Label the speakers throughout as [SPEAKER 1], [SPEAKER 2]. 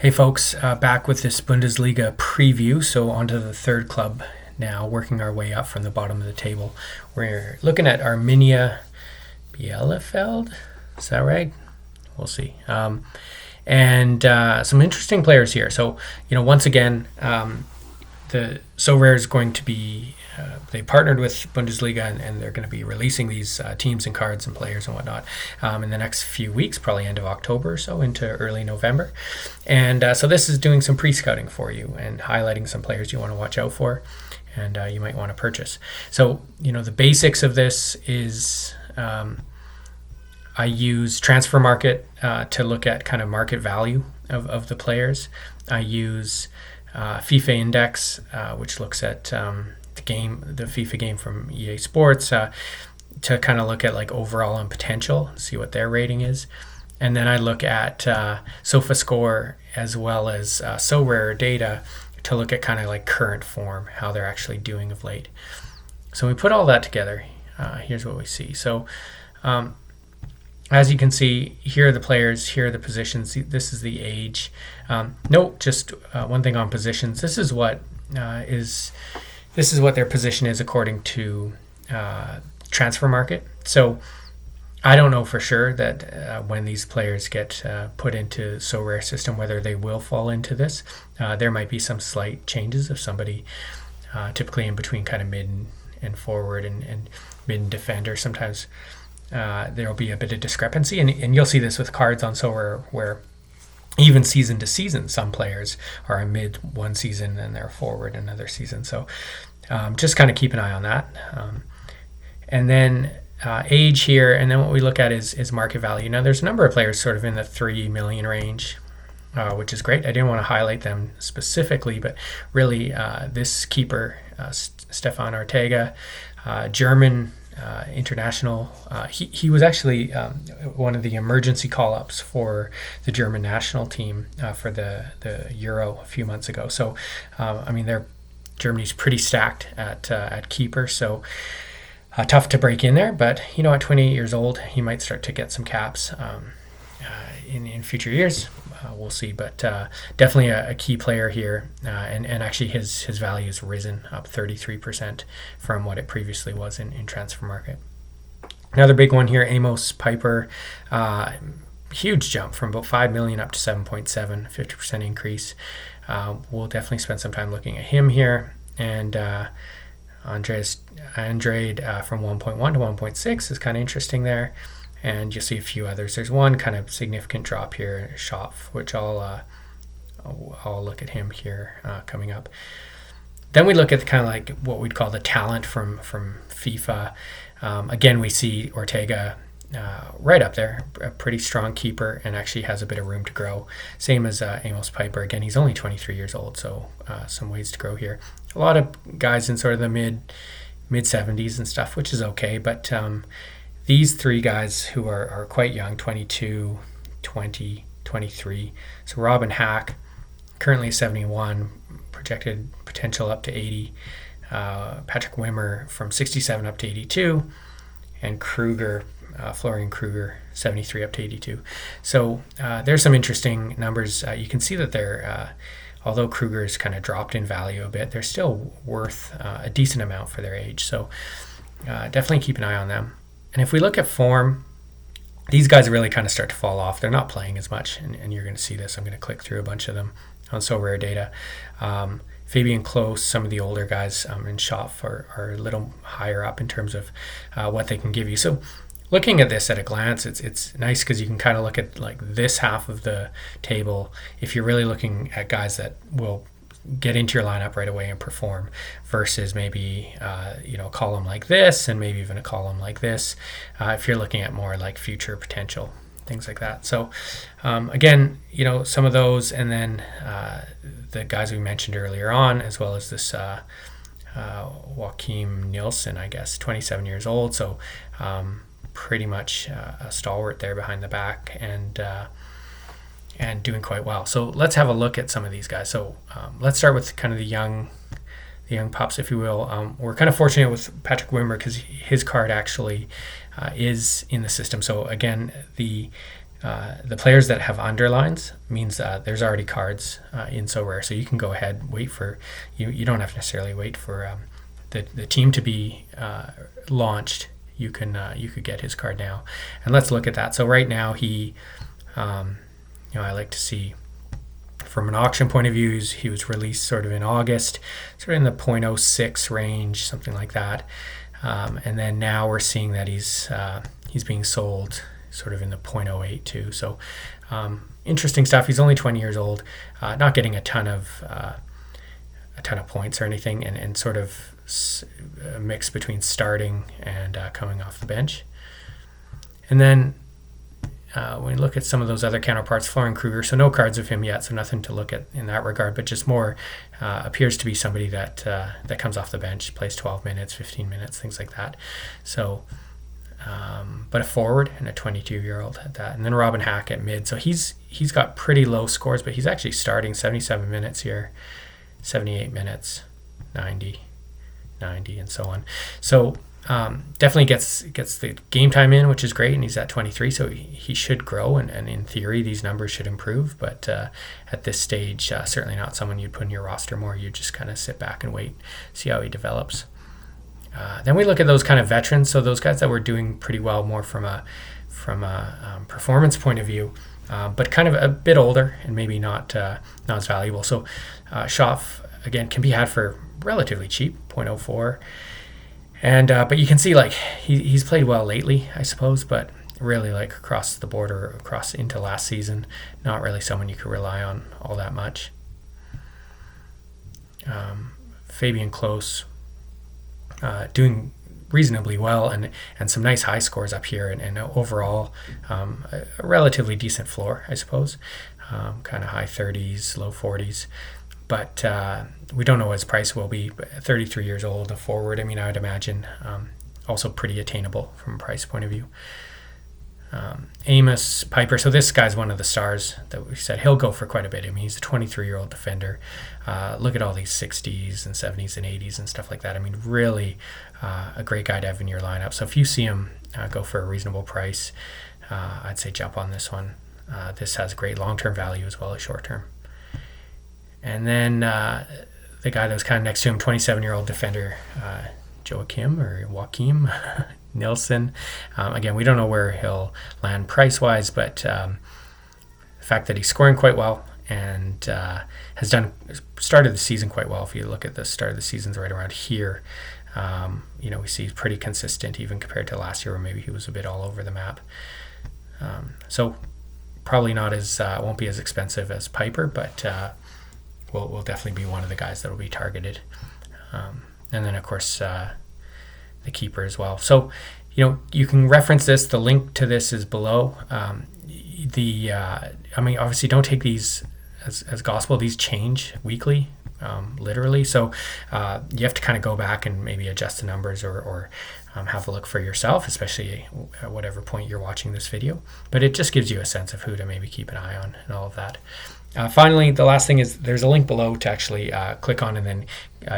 [SPEAKER 1] Hey folks, back with this Bundesliga preview. So on to the third club now, working our way up from the bottom of the table. We're looking at Arminia Bielefeld. Is that right? We'll see. And some interesting players here. So, once again, the Sorare is going to be, they partnered with Bundesliga and they're going to be releasing these teams and cards and players and whatnot in the next few weeks, probably end of October or so into early November. And so this is doing some pre-scouting for you and highlighting some players you want to watch out for and you might want to purchase. So, the basics of this is I use Transfer Market to look at kind of market value of the players. I use FIFA Index, which looks at the FIFA game from EA Sports, to kind of look at like overall and potential, see what their rating is. And then I look at SofaScore as well as Sorare data to look at kind of like current form, how they're actually doing of late. So we put all that together. Here's what we see. So as you can see, here are the players, here are the positions. This is the age. Note just one thing on positions. This is what their position is according to Transfer Market. So I don't know for sure that when these players get put into Sorare system, whether they will fall into this. There might be some slight changes if somebody typically in between kind of mid and forward and mid and defender. Sometimes there'll be a bit of discrepancy, and you'll see this with cards on Sorare where even season to season, some players are in mid one season and they're forward another season. So just kind of keep an eye on that. And then age here, and then what we look at is market value. Now there's a number of players sort of in the 3 million range, which is great. I didn't want to highlight them specifically, but really this keeper, Stefan Ortega, German international. He was actually one of the emergency call-ups for the German national team for the Euro a few months ago. So, Germany's pretty stacked at keeper. So tough to break in there. But at 28 years old, he might start to get some caps in future years. We'll see, but definitely a key player here, and actually his value has risen up 33% from what it previously was in Transfer Market. Another big one here, Amos Piper, huge jump from about 5 million up to 7.7, 50% increase. We'll definitely spend some time looking at him here, and Andrade from 1.1 to 1.6 is kind of interesting there. And you'll see a few others. There's one kind of significant drop here, Schopf, which I'll look at him here coming up. Then we look at kind of like what we'd call the talent from FIFA. Again, we see Ortega right up there, a pretty strong keeper, and actually has a bit of room to grow. Same as Amos Piper. Again, he's only 23 years old, so some ways to grow here. A lot of guys in sort of the mid 70s and stuff, which is okay, but these three guys who are quite young, 22, 20, 23. So Robin Hack, currently 71, projected potential up to 80. Patrick Wimmer from 67 up to 82. And Kruger, Florian Kruger, 73 up to 82. So there's some interesting numbers. You can see that they're, although Kruger's kind of dropped in value a bit, they're still worth a decent amount for their age. So definitely keep an eye on them. And if we look at form, these guys really kind of start to fall off. They're not playing as much, and you're going to see this. I'm going to click through a bunch of them on Sorare data. Fabian Klos, some of the older guys, and Schopf are a little higher up in terms of what they can give you. So looking at this at a glance, it's nice because you can kind of look at like this half of the table if you're really looking at guys that will get into your lineup right away and perform versus maybe a column like this and maybe even a column like this if you're looking at more like future potential, things like that. So again, some of those, and then the guys we mentioned earlier on, as well as this Joachim Nielsen, I guess 27 years old, so pretty much a stalwart there behind the back and doing quite well. So let's have a look at some of these guys. So let's start with kind of the young pups, if you will. We're kind of fortunate with Patrick Wimmer because his card actually is in the system. So again, the the players that have underlines means there's already cards in Sorare, so you can go ahead, wait for you don't have to necessarily wait for the team to be launched. You could get his card now, and let's look at that. So right now he, I like to see from an auction point of view, he was released sort of in August, sort of in the 0.06 range, something like that, and then now we're seeing that he's being sold sort of in the 0.08 too. So interesting stuff. He's only 20 years old, not getting a ton of points or anything, and sort of a mix between starting and coming off the bench. And then when we look at some of those other counterparts, Florian Kruger, so no cards of him yet, so nothing to look at in that regard, but just more appears to be somebody that comes off the bench, plays 12 minutes, 15 minutes, things like that. So, but a forward and a 22-year-old at that. And then Robin Hack at mid. So he's got pretty low scores, but he's actually starting 77 minutes here, 78 minutes, 90, and so on. So definitely gets the game time in, which is great, and he's at 23, so he should grow, and in theory these numbers should improve, but at this stage certainly not someone you'd put in your roster more. You just kind of sit back and wait, see how he develops. Then we look at those kind of veterans, so those guys that were doing pretty well more from a performance point of view, but kind of a bit older and maybe not as valuable. So Schaff, again, can be had for relatively cheap, 0.04. And but you can see like he's played well lately, I suppose, but really like across the border, across into last season, not really someone you could rely on all that much. Fabian Klos doing reasonably well, and some nice high scores up here, and overall a relatively decent floor, I suppose, kind of high 30s, low 40s. But we don't know what his price will be. 33 years old, a forward. I mean, I would imagine also pretty attainable from a price point of view. Amos Piper. So this guy's one of the stars that we said he'll go for quite a bit. I mean, he's a 23-year-old defender. Look at all these 60s and 70s and 80s and stuff like that. I mean, really a great guy to have in your lineup. So if you see him go for a reasonable price, I'd say jump on this one. This has great long-term value as well as short-term. And then the guy that was kind of next to him, 27-year-old defender, Joachim Nilsson. Again, we don't know where he'll land price-wise, but the fact that he's scoring quite well and has started the season quite well. If you look at the start of the season's right around here, we see he's pretty consistent even compared to last year where maybe he was a bit all over the map. So probably not won't be as expensive as Piper, but will definitely be one of the guys that will be targeted. And then, of course, the keeper as well. So, you can reference this. The link to this is below. Obviously, don't take these as gospel. These change weekly, literally. So you have to kind of go back and maybe adjust the numbers or have a look for yourself, especially at whatever point you're watching this video. But it just gives you a sense of who to maybe keep an eye on and all of that. Finally, the last thing is there's a link below to actually click on and then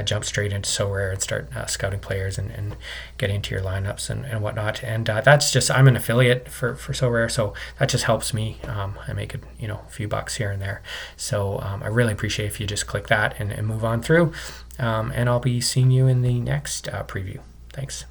[SPEAKER 1] jump straight into Sorare and start scouting players and get into your lineups and whatnot. And that's just, I'm an affiliate for Sorare, so that just helps me. I make a few bucks here and there. So I really appreciate if you just click that and move on through. And I'll be seeing you in the next preview. Thanks.